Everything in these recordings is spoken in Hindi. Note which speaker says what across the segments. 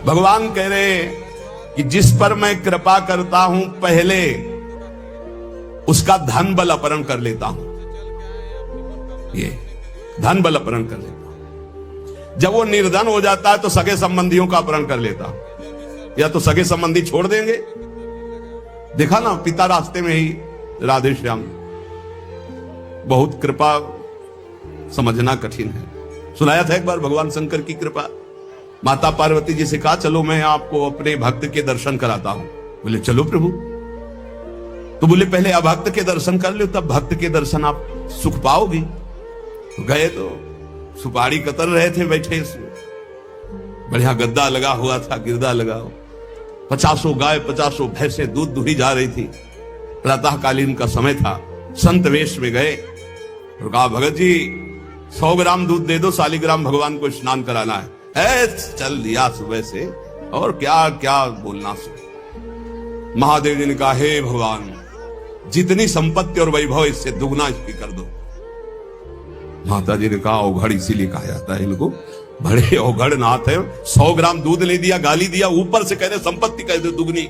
Speaker 1: भगवान कह रहे कि जिस पर मैं कृपा करता हूं पहले उसका धन बल अपहरण कर लेता हूं। ये धन बल अपहरण कर लेता हूं। जब वो निर्धन हो जाता है तो सगे संबंधियों का अपहरण कर लेता हूं। या तो सगे संबंधी छोड़ देंगे, देखा ना पिता रास्ते में ही राधे श्याम। बहुत कृपा समझना कठिन है। सुनाया था एक बार भगवान शंकर की कृपा। माता पार्वती जी से कहा चलो मैं आपको अपने भक्त के दर्शन कराता हूं। बोले चलो प्रभु। तो बोले पहले अभक्त के दर्शन कर लो, तब भक्त के दर्शन आप सुख पाओगी। तो गए तो सुपारी कतर रहे थे बैठे, बढ़िया गद्दा लगा हुआ था, गिरदा लगा हुआ, 50 गाय 50 भैंसे दूध दुही जा रही थी। प्रातःकालीन का समय था। संत वेश में गए और कहा भगत जी 100 ग्राम दूध दे दो, शालिग्राम भगवान को स्नान कराना है। चल दिया सुबह से, और क्या क्या बोलना सो। महादेव जी ने कहा हे भगवान जितनी संपत्ति और वैभव इससे दुगना इसकी कर दो। माता जी ने कहा औघड़ इसीलिए कहा जाता है इनको, बड़े औघड़ नाथ है। 100 ग्राम दूध ले दिया, गाली दिया, ऊपर से कह रहे संपत्ति कह दो दुगनी।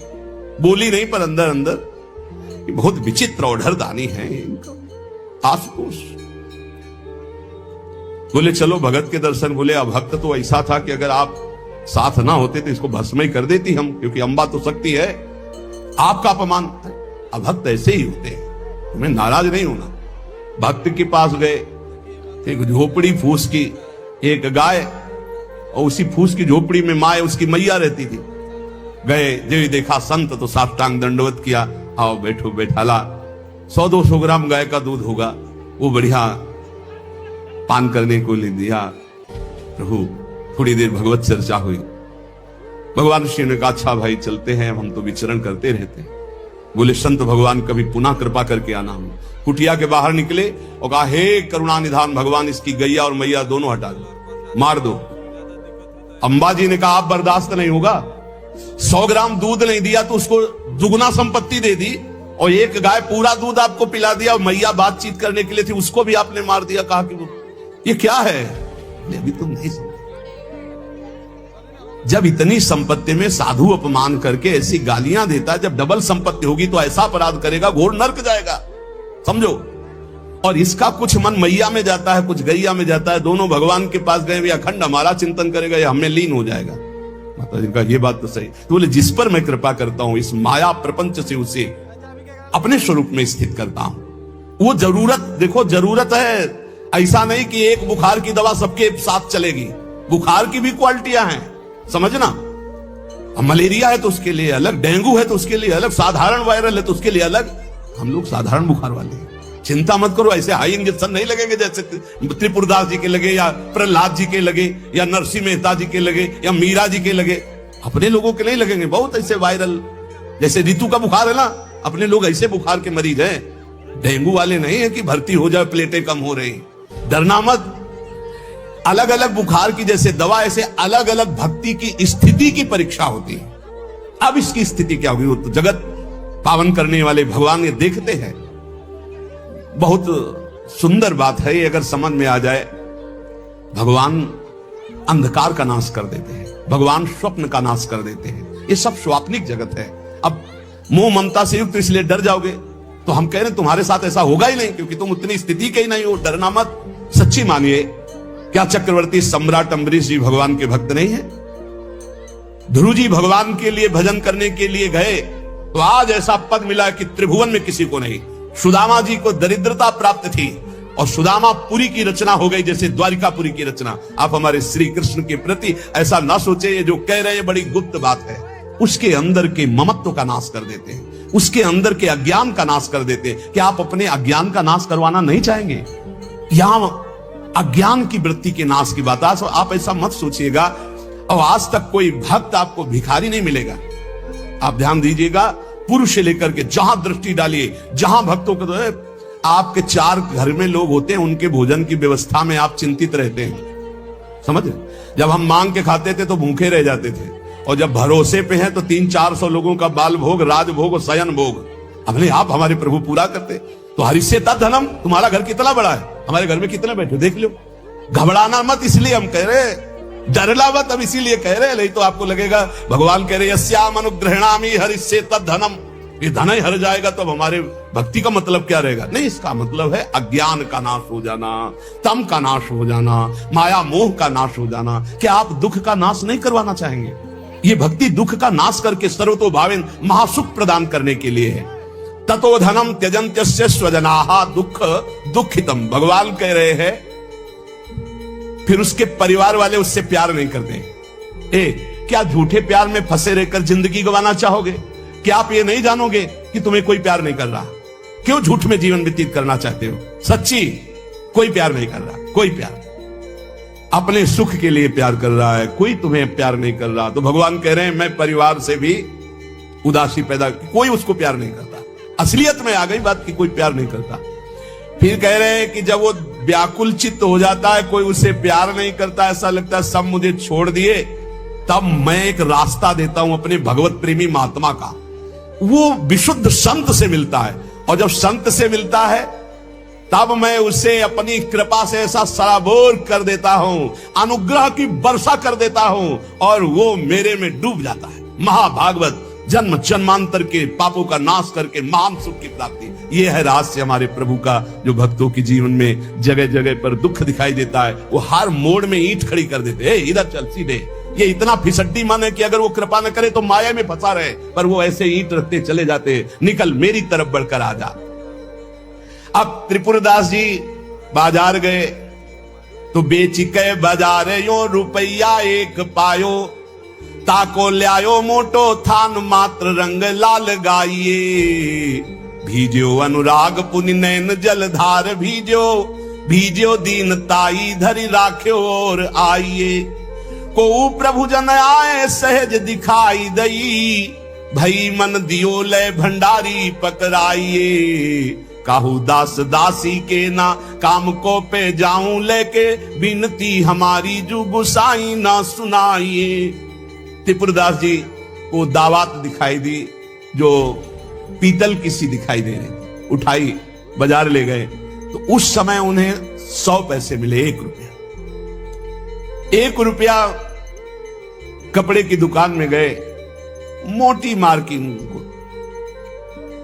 Speaker 1: बोली नहीं पर अंदर अंदर बहुत विचित्र औढ़र दानी है इनका आसपोस। बोले चलो भगत के दर्शन। बोले अभक्त तो ऐसा था कि अगर आप साथ ना होते तो इसको भस्म ही कर देती हम, क्योंकि अंबा तो शक्ति है। आपका अपमान, अभक्त ऐसे ही होते हैं, तुम्हें नाराज नहीं होना। भक्त के पास गए, एक झोपड़ी फूस की, एक गाय, और उसी फूस की झोपड़ी में माँ उसकी मैया रहती थी। गए जो देखा संत तो साष्टांग दंडवत किया, आओ बैठो बैठाला। 100-200 ग्राम गाय का दूध होगा, वो बढ़िया पान करने को ले दिया। प्रभु थोड़ी देर भगवत चर्चा हुई। भगवान श्री ने कहा अच्छा भाई चलते हैं, हम तो विचरण करते रहते हैं। बोले संत भगवान कभी पुनः कृपा करके आना। हम कुटिया के बाहर निकले और कहा हे करुणा निधान भगवान इसकी गैया और मैया दोनों हटा दो, मार दो। अंबाजी ने कहा आप बर्दाश्त नहीं होगा। 100 ग्राम दूध नहीं दिया तो उसको दुगना संपत्ति दे दी, और एक गाय पूरा दूध आपको पिला दिया, और मैया बातचीत करने के लिए थी उसको भी आपने मार दिया। कहा कि ये क्या है? अभी तुम नहीं समझे। जब इतनी संपत्ति में साधु अपमान करके ऐसी गालियां देता है, जब डबल संपत्ति होगी तो ऐसा अपराध करेगा घोर नर्क जाएगा, समझो। और इसका कुछ मन मैया में जाता है, कुछ गैया में जाता है। दोनों भगवान के पास गए, अखंड हमारा चिंतन करेगा या हमें लीन हो जाएगा। माता जी का ये बात तो सही। तो बोले जिस पर मैं कृपा करता हूं इस माया प्रपंच से उसे अपने स्वरूप में स्थित करता हूं। वो जरूरत देखो, जरूरत है। ऐसा नहीं कि एक बुखार की दवा सबके साथ चलेगी। बुखार की भी क्वालिटियां हैं, समझना। मलेरिया है तो उसके लिए अलग, डेंगू है तो उसके लिए अलग, साधारण वायरल है तो उसके लिए अलग। हम लोग साधारण बुखार वाले हैं, चिंता मत करो। ऐसे हाई इंजेक्शन नहीं लगेंगे जैसे त्रिपुरदास जी के लगे, या प्रहलाद जी के लगे, या नरसिंह मेहता जी के लगे, या मीरा जी के लगे। अपने लोगों के नहीं लगेंगे। बहुत ऐसे वायरल, जैसे ऋतु का बुखार है ना, अपने लोग ऐसे बुखार के मरीज हैं। डेंगू वाले नहीं है कि भर्ती हो जाए, प्लेटें कम हो रही। डरना मत। अलग अलग बुखार की जैसे दवा, ऐसे अलग अलग भक्ति की स्थिति की परीक्षा होती है। अब इसकी स्थिति क्या होगी वो तो जगत पावन करने वाले भगवान ये देखते हैं। बहुत सुंदर बात है ये, अगर समझ में आ जाए। भगवान अंधकार का नाश कर देते हैं, भगवान स्वप्न का नाश कर देते हैं। ये सब स्वाप्निक जगत है। अब मोह ममता से युक्त इसलिए डर जाओगे, तो हम कह रहे हैं तुम्हारे साथ ऐसा होगा ही नहीं, क्योंकि तुम उतनी स्थिति के ही नहीं हो। डरना मत, सच्ची मानिए। क्या चक्रवर्ती सम्राट अम्बरीश जी भगवान के भक्त नहीं है? ध्रुव जी भगवान के लिए भजन करने के लिए गए तो आज ऐसा पद मिला कि त्रिभुवन में किसी को नहीं। सुदामा जी को दरिद्रता प्राप्त थी और सुदामापुरी की रचना हो गई, जैसे द्वारिकापुरी की रचना। आप हमारे श्री कृष्ण के प्रति ऐसा ना सोचे, ये जो कह रहे हैं बड़ी गुप्त बात है। उसके अंदर के ममत्व का नाश कर देते हैं, उसके अंदर के अज्ञान का नाश कर देते हैं। क्या आप अपने अज्ञान का नाश करवाना नहीं चाहेंगे? यहां अज्ञान की वृत्ति के नाश की बात। आप ऐसा मत सोचिएगा। और आज तक कोई भक्त आपको भिखारी नहीं मिलेगा। आप ध्यान दीजिएगा, पुरुष से लेकर के जहां दृष्टि डालिए, जहां भक्तों को आपके 4 घर में लोग होते हैं, उनके भोजन की व्यवस्था में आप चिंतित रहते हैं। समझ? जब हम मांग के खाते थे तो भूखे रह जाते थे, और जब भरोसे पे हैं तो 300-400 लोगों का बाल भोग, राज भोग और शयन भोग अपने आप हमारे प्रभु पूरा करते। तो हरिष्य धनम, तुम्हारा घर कितना बड़ा है, हमारे घर में कितने बैठे देख लो। घबराना मत, इसलिए हम कह रहे डरलावत अब इसीलिए कह रहे हैं, नहीं तो आपको लगेगा भगवान कह रहे यस्याम अनुग्रहणामि हरिष्ये तद धनम, ये धन ही हर जाएगा तो अब हमारे भक्ति का मतलब क्या रहेगा? नहीं, इसका मतलब है अज्ञान का नाश हो जाना, तम का नाश हो जाना, माया मोह का नाश हो जाना। क्या आप दुख का नाश नहीं करवाना चाहेंगे? ये भक्ति दुख का नाश करके सर्वतोभावेन महासुख प्रदान करने के लिए है। ततो धनम त्यजन्त्यस्य स्वजनाः दुख दुखितम, भगवान कह रहे हैं फिर उसके परिवार वाले उससे प्यार नहीं करते। क्या झूठे प्यार में फंसे रहकर जिंदगी गंवाना चाहोगे? क्या आप ये नहीं जानोगे कि तुम्हें कोई प्यार नहीं कर रहा? क्यों झूठ में जीवन व्यतीत करना चाहते हो? सच्ची कोई प्यार नहीं कर रहा, कोई प्यार अपने सुख के लिए प्यार कर रहा है, कोई तुम्हें प्यार नहीं कर रहा। तो भगवान कह रहे हैं मैं परिवार से भी उदासी पैदा, कोई उसको प्यार नहीं करता। असलियत में आ गई बात कि कोई प्यार नहीं करता। फिर कह रहे हैं कि जब वो व्याकुल चित्त हो जाता है, कोई उसे प्यार नहीं करता, ऐसा लगता है सब मुझे छोड़ दिए, तब मैं एक रास्ता देता हूं अपने भगवत प्रेमी महात्मा का। वो विशुद्ध संत से मिलता है, और जब संत से मिलता है तब मैं उसे अपनी कृपा से ऐसा सराबोर कर देता हूं, अनुग्रह की वर्षा कर देता हूं, और वो मेरे में डूब जाता है। महाभागवत जन्म जन्मांतर के पापों का नाश करके महान सुख की प्राप्ति, ये है रहस्य हमारे प्रभु का, जो भक्तों के जीवन में जगह जगह पर दुख दिखाई देता है, वो हर मोड़ में ईंट खड़ी कर देते हैं। इधर चल सीधे, ये इतना फिसड्डी मन है कि अगर वो कृपा न करे तो माया में फंसा रहे, पर वो ऐसे ईंट रखते चले जाते, निकल मेरी तरफ बढ़कर आ जा। अब त्रिपुरदास जी बाजार गए तो बेची के बाजार यो रुपया एक पायो, ताको ल्यायो मोटो थान मात्र रंग लाल गाइए, भीजो अनुराग पुनि नैन जलधार भीजो, भीजो दीन ताई धरी राख्यो और आइए, को प्रभु जन आए सहज दिखाई दई, भई मन दियो ले भंडारी पकड़ाइए, काहू दास दासी के ना काम को पे जाऊं लेके, बिनती हमारी जो गुसाई ना सुनाइए। त्रिपुरदास जी को दावत दिखाई दी जो पीतल की सी दिखाई दे रही, उठाई बाजार ले गए तो उस समय उन्हें 100 पैसे मिले, 1 रुपया। 1 रुपया कपड़े की दुकान में गए, मोटी मार्किंग को।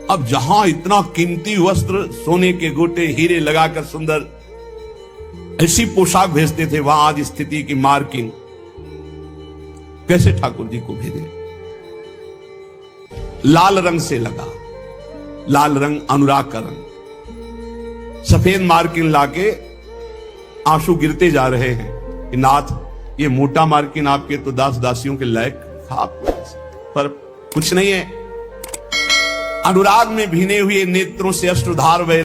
Speaker 1: अब जहां इतना कीमती वस्त्र, सोने के गोटे, हीरे लगाकर सुंदर ऐसी पोशाक भेजते थे, वहां आज स्थिति की मार्किंग कैसे ठाकुर जी को भेजे? लाल रंग से लगा, लाल रंग अनुराग का रंग, सफेद मार्किन लाके आंसू गिरते जा रहे हैं कि नाथ ये मोटा मार्किन आपके तो दास दासियों के लायक था, पर कुछ नहीं है। अनुराग में भीने हुए नेत्रों से अश्रुधार बह